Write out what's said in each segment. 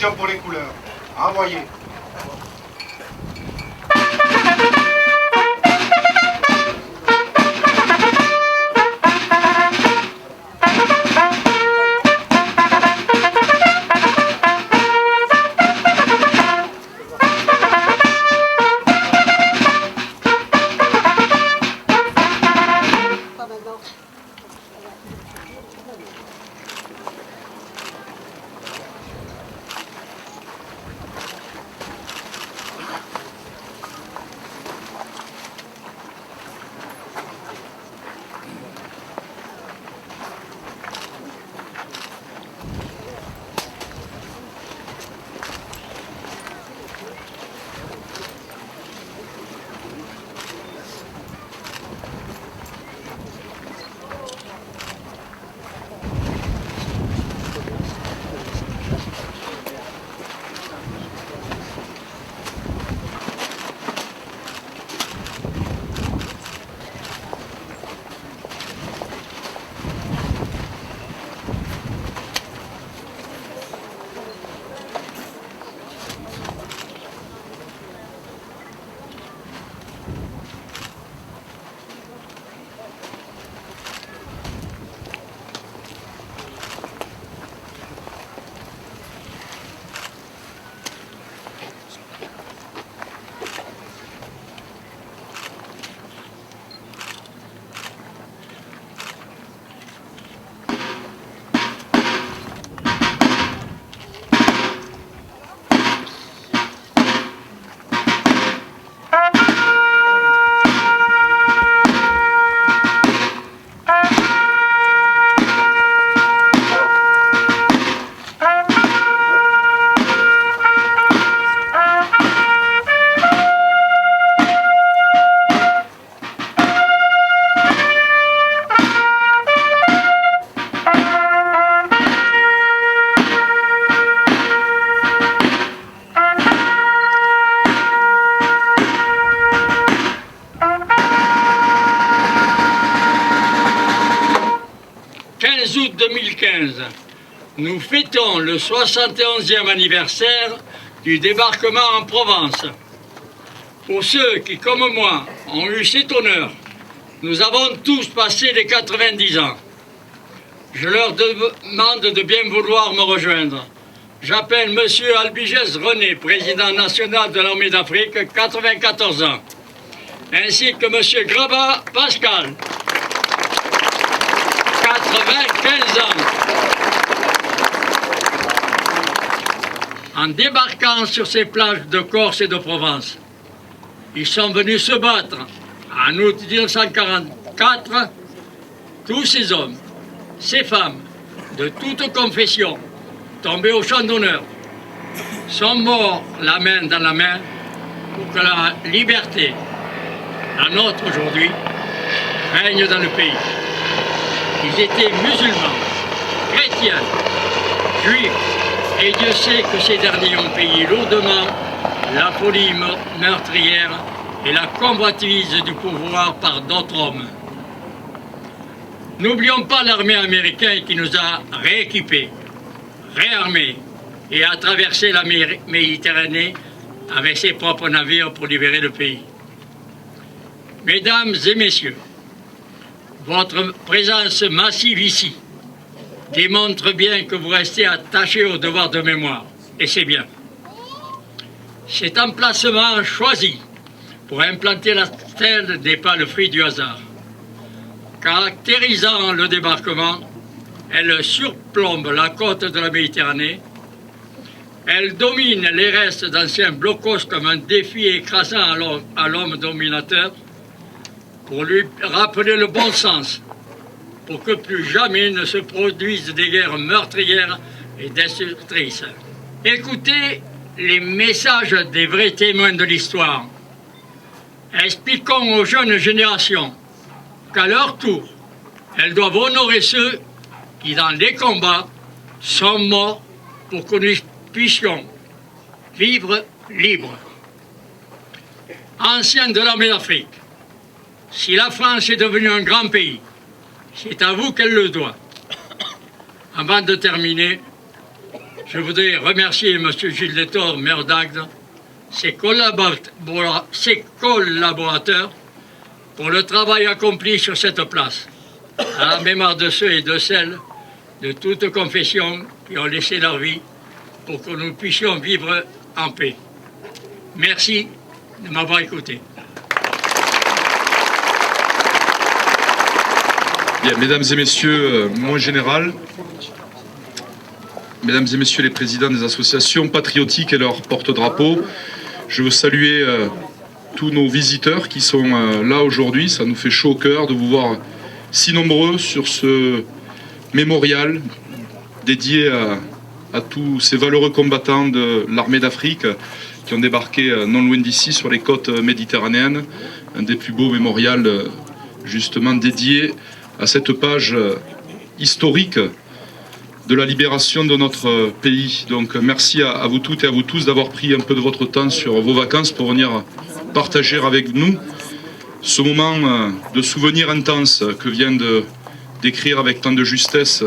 Attention pour les couleurs. Envoyez. Août 2015, nous fêtons le 71e anniversaire du débarquement en Provence. Pour ceux qui, comme moi, ont eu cet honneur, nous avons tous passé les 90 ans. Je leur demande de bien vouloir me rejoindre. J'appelle M. Albigès René, président national de l'armée d'Afrique, 94 ans, ainsi que M. Grabat Pascal, 95 ans. En débarquant sur ces plages de Corse et de Provence, ils sont venus se battre en août 1944. Tous ces hommes, ces femmes, de toute confession, tombés au champ d'honneur, sont morts la main dans la main pour que la liberté, la nôtre aujourd'hui, règne dans le pays. Ils étaient musulmans, chrétiens, juifs, et Dieu sait que ces derniers ont payé lourdement la folie meurtrière et la convoitise du pouvoir par d'autres hommes. N'oublions pas l'armée américaine qui nous a rééquipés, réarmés et a traversé la Méditerranée avec ses propres navires pour libérer le pays. Mesdames et messieurs, votre présence massive ici démontre bien que vous restez attachés au devoir de mémoire, et c'est bien. Cet emplacement choisi pour implanter la stèle n'est pas le fruit du hasard. Caractérisant le débarquement, elle surplombe la côte de la Méditerranée, elle domine les restes d'anciens blocos comme un défi écrasant à l'homme dominateur, pour lui rappeler le bon sens, pour que plus jamais ne se produisent des guerres meurtrières et destructrices. Écoutez les messages des vrais témoins de l'histoire. Expliquons aux jeunes générations qu'à leur tour, elles doivent honorer ceux qui, dans les combats, sont morts pour que nous puissions vivre libres. Anciens de l'armée d'Afrique, si la France est devenue un grand pays, c'est à vous qu'elle le doit. Avant de terminer, Je voudrais remercier M. Gilles Létord, maire d'Agde, ses collaborateurs, pour le travail accompli sur cette place, à la mémoire de ceux et de celles de toute confession qui ont laissé leur vie pour que nous puissions vivre en paix. Merci de m'avoir écouté. Bien, mesdames et messieurs, mon général, mesdames et messieurs les présidents des associations patriotiques et leurs porte-drapeaux, je veux saluer tous nos visiteurs qui sont là aujourd'hui. Ça nous fait chaud au cœur de vous voir si nombreux sur ce mémorial dédié à tous ces valeureux combattants de l'armée d'Afrique qui ont débarqué non loin d'ici sur les côtes méditerranéennes. Un des plus beaux mémorials justement dédié à cette page historique de la libération de notre pays. Donc merci à vous toutes et à vous tous d'avoir pris un peu de votre temps sur vos vacances pour venir partager avec nous ce moment de souvenir intense que vient de décrire avec tant de justesse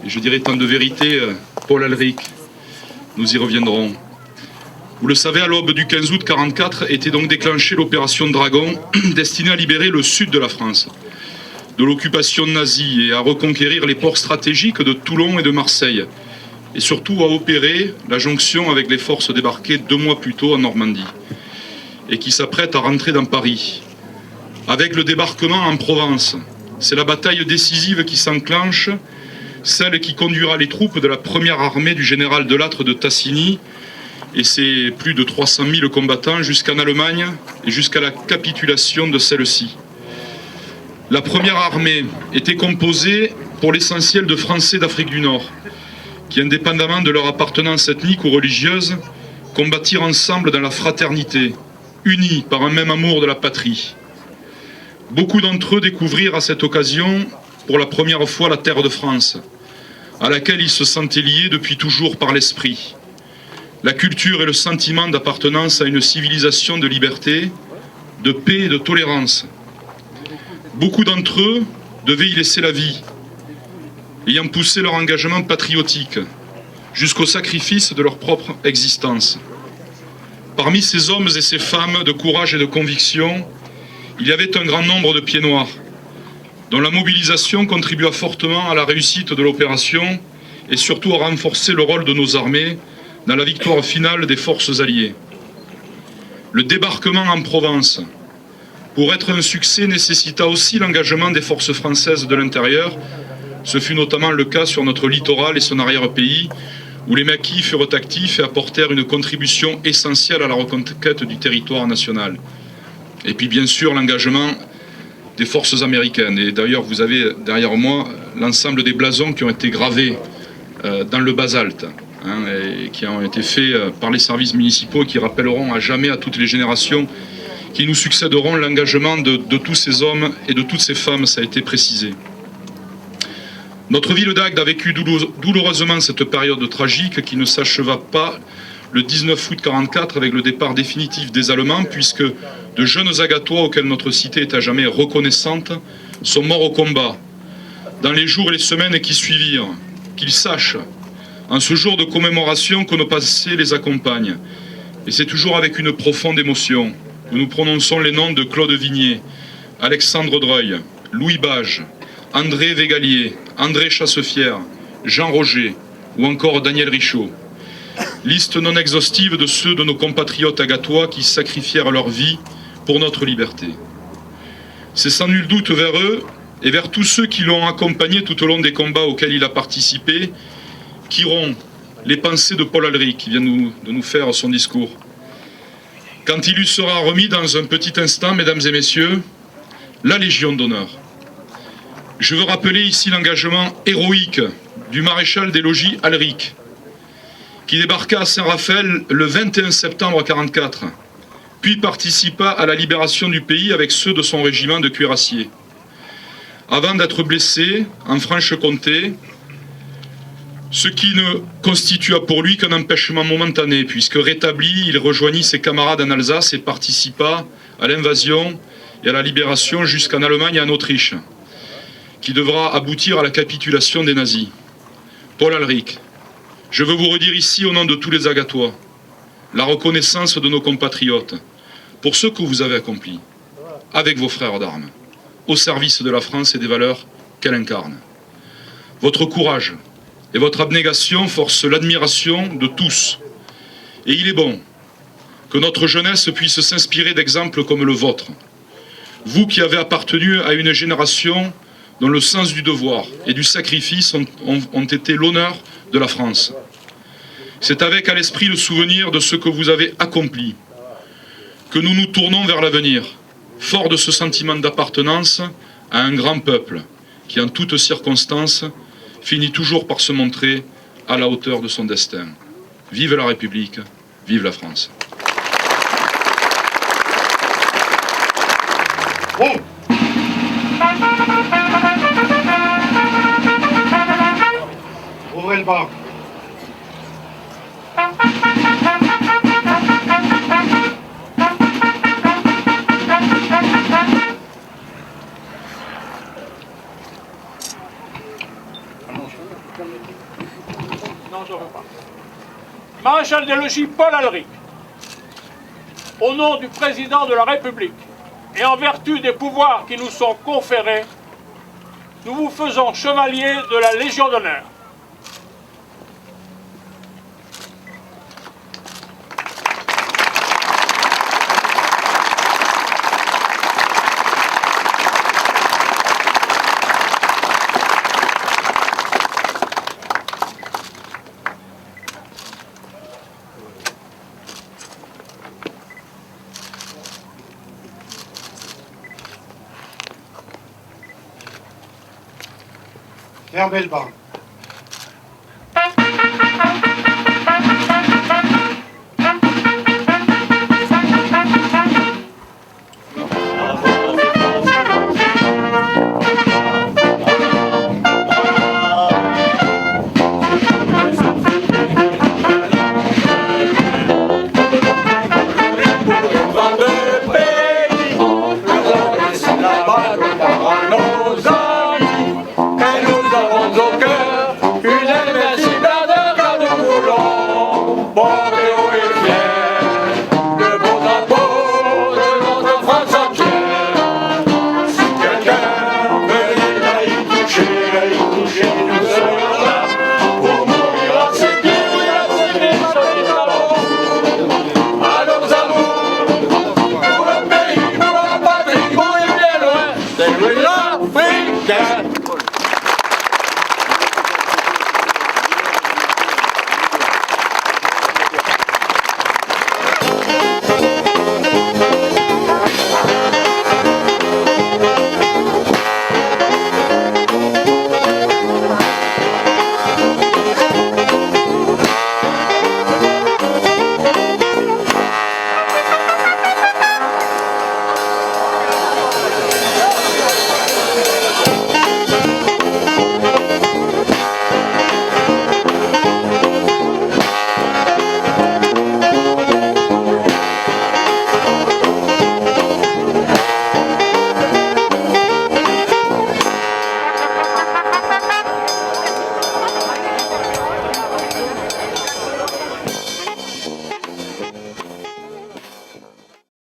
et je dirais tant de vérité Paul Alric. Nous y reviendrons. Vous le savez, à l'aube du 15 août 1944 était donc déclenchée l'opération Dragon destinée à libérer le sud de la France de l'occupation nazie et à reconquérir les ports stratégiques de Toulon et de Marseille et surtout à opérer la jonction avec les forces débarquées 2 mois plus tôt en Normandie et qui s'apprêtent à rentrer dans Paris. Avec le débarquement en Provence, c'est la bataille décisive qui s'enclenche, celle qui conduira les troupes de la première armée du général Delattre de Tassigny et ses plus de 300 000 combattants jusqu'en Allemagne et jusqu'à la capitulation de celle-ci. La première armée était composée pour l'essentiel de Français d'Afrique du Nord, qui, indépendamment de leur appartenance ethnique ou religieuse, combattirent ensemble dans la fraternité, unis par un même amour de la patrie. Beaucoup d'entre eux découvrirent à cette occasion, pour la première fois, la terre de France, à laquelle ils se sentaient liés depuis toujours par l'esprit. La culture et le sentiment d'appartenance à une civilisation de liberté, de paix et de tolérance. Beaucoup d'entre eux devaient y laisser la vie, ayant poussé leur engagement patriotique jusqu'au sacrifice de leur propre existence. Parmi ces hommes et ces femmes de courage et de conviction, il y avait un grand nombre de pieds noirs, dont la mobilisation contribua fortement à la réussite de l'opération et surtout à renforcer le rôle de nos armées dans la victoire finale des forces alliées. Le débarquement en Provence, pour être un succès, nécessita aussi l'engagement des forces françaises de l'intérieur. Ce fut notamment le cas sur notre littoral et son arrière-pays, où les maquis furent actifs et apportèrent une contribution essentielle à la reconquête du territoire national. Et puis bien sûr l'engagement des forces américaines. Et d'ailleurs vous avez derrière moi l'ensemble des blasons qui ont été gravés dans le basalte, et qui ont été faits par les services municipaux et qui rappelleront à jamais à toutes les générations qui nous succéderont l'engagement de tous ces hommes et de toutes ces femmes, ça a été précisé. Notre ville d'Agde a vécu douloureusement cette période tragique qui ne s'acheva pas le 19 août 1944 avec le départ définitif des Allemands, puisque de jeunes Agatois auxquels notre cité est à jamais reconnaissante sont morts au combat. Dans les jours et les semaines qui suivirent, qu'ils sachent, en ce jour de commémoration, que nos passés les accompagnent. Et c'est toujours avec une profonde émotion que nous prononçons les noms de Claude Vignier, Alexandre Dreuil, Louis Bage, André Végalier, André Chassefière, Jean Roger ou encore Daniel Richaud. Liste non exhaustive de ceux de nos compatriotes agatois qui sacrifièrent leur vie pour notre liberté. C'est sans nul doute vers eux et vers tous ceux qui l'ont accompagné tout au long des combats auxquels il a participé qu'iront les pensées de Paul Alric qui vient de nous faire son discours. Quand il lui sera remis dans un petit instant, mesdames et messieurs, la Légion d'honneur. Je veux rappeler ici l'engagement héroïque du maréchal des logis Alric, qui débarqua à Saint-Raphaël le 21 septembre 1944, puis participa à la libération du pays avec ceux de son régiment de cuirassiers. Avant d'être blessé en Franche-Comté, ce qui ne constitua pour lui qu'un empêchement momentané, puisque rétabli, il rejoignit ses camarades en Alsace et participa à l'invasion et à la libération jusqu'en Allemagne et en Autriche, qui devra aboutir à la capitulation des nazis. Paul Alric, Je veux vous redire ici, au nom de tous les Agatois, la reconnaissance de nos compatriotes pour ce que vous avez accompli avec vos frères d'armes, au service de la France et des valeurs qu'elle incarne. Votre courage et votre abnégation forcent l'admiration de tous. Et il est bon que notre jeunesse puisse s'inspirer d'exemples comme le vôtre. Vous qui avez appartenu à une génération dont le sens du devoir et du sacrifice ont été l'honneur de la France. C'est avec à l'esprit le souvenir de ce que vous avez accompli que nous nous tournons vers l'avenir, forts de ce sentiment d'appartenance à un grand peuple qui, en toutes circonstances, finit toujours par se montrer à la hauteur de son destin. Vive la République, vive la France. Bon. Ouvrez le banc. Non, je ne veux pas. Maréchal des logis Paul Alric, au nom du président de la République et en vertu des pouvoirs qui nous sont conférés, nous vous faisons chevalier de la Légion d'honneur. Fermez le banc.